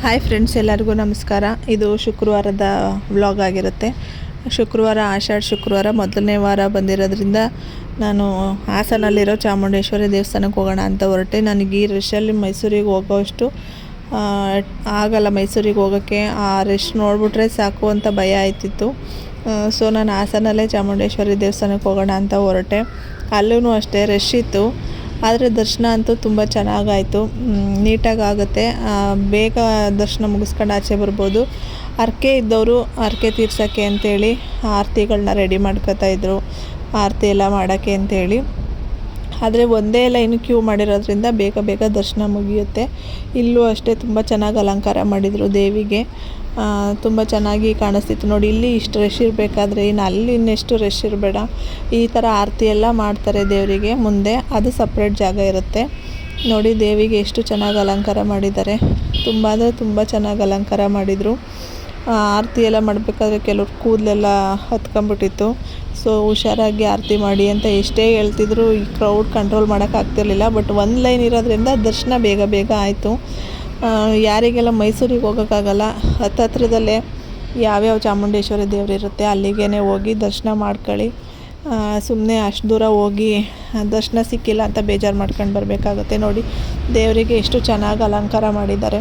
Hi friends, ಎಲ್ಲರಿಗೂ ನಮಸ್ಕಾರ. ಇದು ಶುಕ್ರವಾರದ ವ್ಲಾಗ್ ಆಗಿರುತ್ತೆ. ಶುಕ್ರವಾರ ಆಷಾಢ ಶುಕ್ರವಾರ ಮೊದಲನೇ ವಾರ ಬಂದಿರೋದ್ರಿಂದ ನಾನು ಹಾಸನಲ್ಲಿರೋ ಚಾಮುಂಡೇಶ್ವರಿ ದೇವಸ್ಥಾನಕ್ಕೆ ಹೋಗೋಣ ಅಂತ ಹೊರಟೆ. ನನಗೆ ಈ ರಶಲ್ಲಿ ಮೈಸೂರಿಗೆ ಹೋಗೋಷ್ಟು ಆಗಲ್ಲ. ಮೈಸೂರಿಗೆ ಹೋಗೋಕ್ಕೆ ಆ ರಶ್ ನೋಡಿಬಿಟ್ರೆ ಸಾಕು ಅಂತ ಭಯ ಆಯ್ತಿತ್ತು. ಸೊ ನಾನು ಹಾಸನಲ್ಲೇ ಚಾಮುಂಡೇಶ್ವರಿ ದೇವಸ್ಥಾನಕ್ಕೆ ಹೋಗೋಣ ಅಂತ ಹೊರಟೆ. ಅಲ್ಲೂ ಅಷ್ಟೇ ರಶ್ ಇತ್ತು, ಆದರೆ ದರ್ಶನ ಅಂತೂ ತುಂಬ ಚೆನ್ನಾಗಾಯಿತು. ನೀಟಾಗಿ ಆಗುತ್ತೆ. ಬೇಗ ದರ್ಶನ ಮುಗಿಸ್ಕೊಂಡು ಆಚೆ ಬರ್ಬೋದು. ಹರಕೆ ಇದ್ದವರು ಹರಕೆ ತೀರ್ಸೋಕ್ಕೆ ಅಂತೇಳಿ ಆರತಿಗಳನ್ನ ರೆಡಿ ಮಾಡ್ಕೊತಾಯಿದ್ರು, ಆರತಿ ಎಲ್ಲ ಮಾಡೋಕ್ಕೆ ಅಂತೇಳಿ. ಆದರೆ ಒಂದೇ ಲೈನ್ ಕ್ಯೂ ಮಾಡಿರೋದ್ರಿಂದ ಬೇಗ ಬೇಗ ದರ್ಶನ ಮುಗಿಯುತ್ತೆ. ಇಲ್ಲೂ ಅಷ್ಟೇ ತುಂಬ ಚೆನ್ನಾಗಿ ಅಲಂಕಾರ ಮಾಡಿದರು ದೇವಿಗೆ. ತುಂಬ ಚೆನ್ನಾಗಿ ಕಾಣಿಸ್ತಿತ್ತು ನೋಡಿ. ಇಲ್ಲಿ ಇಷ್ಟು ರಶ್ ಇರಬೇಕಾದ್ರೆ ಇನ್ನು ಅಲ್ಲಿ ಇನ್ನೆಷ್ಟು ರಶ್ ಇರಬೇಡ. ಈ ಥರ ಆರತಿ ಎಲ್ಲ ಮಾಡ್ತಾರೆ ದೇವರಿಗೆ ಮುಂದೆ, ಅದು ಸಪ್ರೇಟ್ ಜಾಗ ಇರುತ್ತೆ ನೋಡಿ. ದೇವಿಗೆ ಎಷ್ಟು ಚೆನ್ನಾಗಿ ಅಲಂಕಾರ ಮಾಡಿದ್ದಾರೆ. ತುಂಬ ಅಂದರೆ ತುಂಬ ಚೆನ್ನಾಗಿ ಅಲಂಕಾರ ಮಾಡಿದರು. ಆರತಿ ಎಲ್ಲ ಮಾಡಬೇಕಾದ್ರೆ ಕೆಲವ್ರು ಕೂದಲೆಲ್ಲ ಹತ್ಕೊಂಡ್ಬಿಟ್ಟಿತ್ತು. ಸೊ ಹುಷಾರಾಗಿ ಆರತಿ ಮಾಡಿ ಅಂತ ಎಷ್ಟೇ ಹೇಳ್ತಿದ್ರು, ಈ ಕ್ರೌಡ್ ಕಂಟ್ರೋಲ್ ಮಾಡೋಕ್ಕಾಗ್ತಿರ್ಲಿಲ್ಲ. ಬಟ್ ಒಂದು ಲೈನ್ ಇರೋದ್ರಿಂದ ದರ್ಶನ ಬೇಗ ಬೇಗ ಆಯಿತು. ಯಾರಿಗೆಲ್ಲ ಮೈಸೂರಿಗೆ ಹೋಗೋಕ್ಕಾಗಲ್ಲ, ಹತ್ತಿರದಲ್ಲೇ ಯಾವ್ಯಾವ ಚಾಮುಂಡೇಶ್ವರಿ ದೇವರಿರುತ್ತೆ ಅಲ್ಲಿಗೇ ಹೋಗಿ ದರ್ಶನ ಮಾಡ್ಕೊಳ್ಳಿ. ಸುಮ್ಮನೆ ಅಷ್ಟು ದೂರ ಹೋಗಿ ದರ್ಶನ ಸಿಕ್ಕಿಲ್ಲ ಅಂತ ಬೇಜಾರು ಮಾಡ್ಕೊಂಡು ಬರಬೇಕಾಗುತ್ತೆ ನೋಡಿ. ದೇವರಿಗೆ ಎಷ್ಟು ಚೆನ್ನಾಗಿ ಅಲಂಕಾರ ಮಾಡಿದ್ದಾರೆ.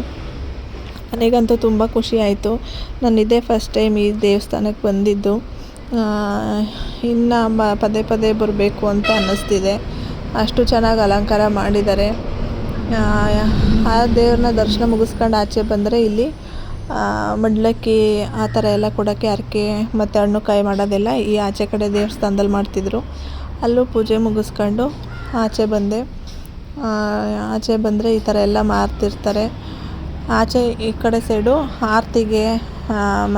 ನನಗಂತೂ ತುಂಬ ಖುಷಿ ಆಯಿತು. ನಾನು ಇದೇ ಫಸ್ಟ್ ಟೈಮ್ ಈ ದೇವಸ್ಥಾನಕ್ಕೆ ಬಂದಿದ್ದು. ಇನ್ನು ಪದೇ ಪದೇ ಬರಬೇಕು ಅಂತ ಅನ್ನಿಸ್ತಿದೆ. ಅಷ್ಟು ಚೆನ್ನಾಗಿ ಅಲಂಕಾರ ಮಾಡಿದ್ದಾರೆ. ಆ ದೇವ್ರನ್ನ ದರ್ಶನ ಮುಗಿಸ್ಕೊಂಡು ಆಚೆ ಬಂದರೆ ಇಲ್ಲಿ ಮಡ್ಲಕ್ಕಿ ಆ ಥರ ಎಲ್ಲ ಕೊಡೋಕ್ಕೆ ಹರಕೆ ಮತ್ತು ಹಣ್ಣು ಕಾಯಿ ಮಾಡೋದೆಲ್ಲ ಈ ಆಚೆ ಕಡೆ ದೇವಸ್ಥಾನದಲ್ಲಿ ಮಾಡ್ತಿದ್ರು. ಅಲ್ಲೂ ಪೂಜೆ ಮುಗಿಸ್ಕೊಂಡು ಆಚೆ ಬಂದೆ. ಆಚೆ ಬಂದರೆ ಈ ಥರ ಎಲ್ಲ ಮಾರ್ತಿರ್ತಾರೆ. ಆಚೆ ಈ ಕಡೆ ಸೈಡು ಆರತಿಗೆ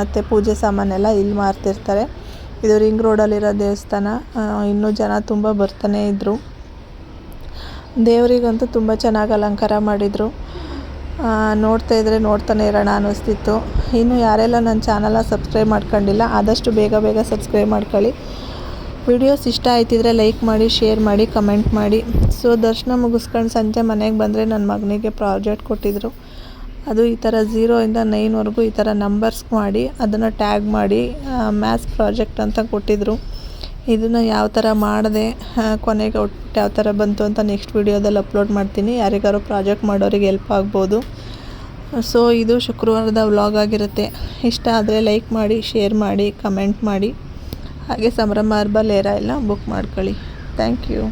ಮತ್ತು ಪೂಜೆ ಸಾಮಾನೆಲ್ಲ ಇಲ್ಲಿ ಮಾರ್ತಿರ್ತಾರೆ. ಇದು ರಿಂಗ್ ರೋಡಲ್ಲಿರೋ ದೇವಸ್ಥಾನ. ಇನ್ನೂ ಜನ ತುಂಬ ಬರ್ತಾನೆ ಇದ್ದರು. ದೇವರಿಗಂತೂ ತುಂಬ ಚೆನ್ನಾಗಿ ಅಲಂಕಾರ ಮಾಡಿದರು. ನೋಡ್ತಾ ಇದ್ದರೆ ನೋಡ್ತಾನೆ ಇರೋಣ ಅನ್ನಿಸ್ತಿತ್ತು. ಇನ್ನು ಯಾರೆಲ್ಲ ನನ್ನ ಚಾನಲ್ನ ಸಬ್ಸ್ಕ್ರೈಬ್ ಮಾಡ್ಕೊಂಡಿಲ್ಲ, ಆದಷ್ಟು ಬೇಗ ಬೇಗ ಸಬ್ಸ್ಕ್ರೈಬ್ ಮಾಡ್ಕೊಳ್ಳಿ. ವಿಡಿಯೋಸ್ ಇಷ್ಟ ಆಯ್ತಿದ್ರೆ ಲೈಕ್ ಮಾಡಿ, ಶೇರ್ ಮಾಡಿ, ಕಮೆಂಟ್ ಮಾಡಿ. ಸೊ ದರ್ಶನ ಮುಗಿಸ್ಕೊಂಡು ಸಂಜೆ ಮನೆಗೆ ಬಂದರೆ ನನ್ನ ಮಗನಿಗೆ ಪ್ರಾಜೆಕ್ಟ್ ಕೊಟ್ಟಿದ್ದರು. ಅದು ಈ ಥರ 0 ಇಂದ 9ವರೆಗೂ ಈ ಥರ ನಂಬರ್ಸ್ ಮಾಡಿ ಅದನ್ನು ಟ್ಯಾಗ್ ಮಾಡಿ ಮ್ಯಾಥ್ಸ್ ಪ್ರಾಜೆಕ್ಟ್ ಅಂತ ಕೊಟ್ಟಿದ್ದರು. ಇದನ್ನು ಯಾವ ಥರ ಮಾಡಿದೆ, ಕೊನೆಗೆ ಒಟ್ಟು ಯಾವ ಥರ ಬಂತು ಅಂತ ನೆಕ್ಸ್ಟ್ ವೀಡಿಯೋದಲ್ಲಿ ಅಪ್ಲೋಡ್ ಮಾಡ್ತೀನಿ. ಯಾರಿಗಾರು ಪ್ರಾಜೆಕ್ಟ್ ಮಾಡೋರಿಗೆ ಹೆಲ್ಪ್ ಆಗ್ಬೋದು. ಸೊ ಇದು ಶುಕ್ರವಾರದ ವ್ಲಾಗ್ ಆಗಿರುತ್ತೆ. ಇಷ್ಟ ಆದರೆ ಲೈಕ್ ಮಾಡಿ, ಶೇರ್ ಮಾಡಿ, ಕಮೆಂಟ್ ಮಾಡಿ. ಹಾಗೆ ಸಂಭ್ರಮ ಹರ್ಬಲ್ ಏರ ಎಲ್ಲ ಬುಕ್ ಮಾಡ್ಕೊಳ್ಳಿ. Thank you.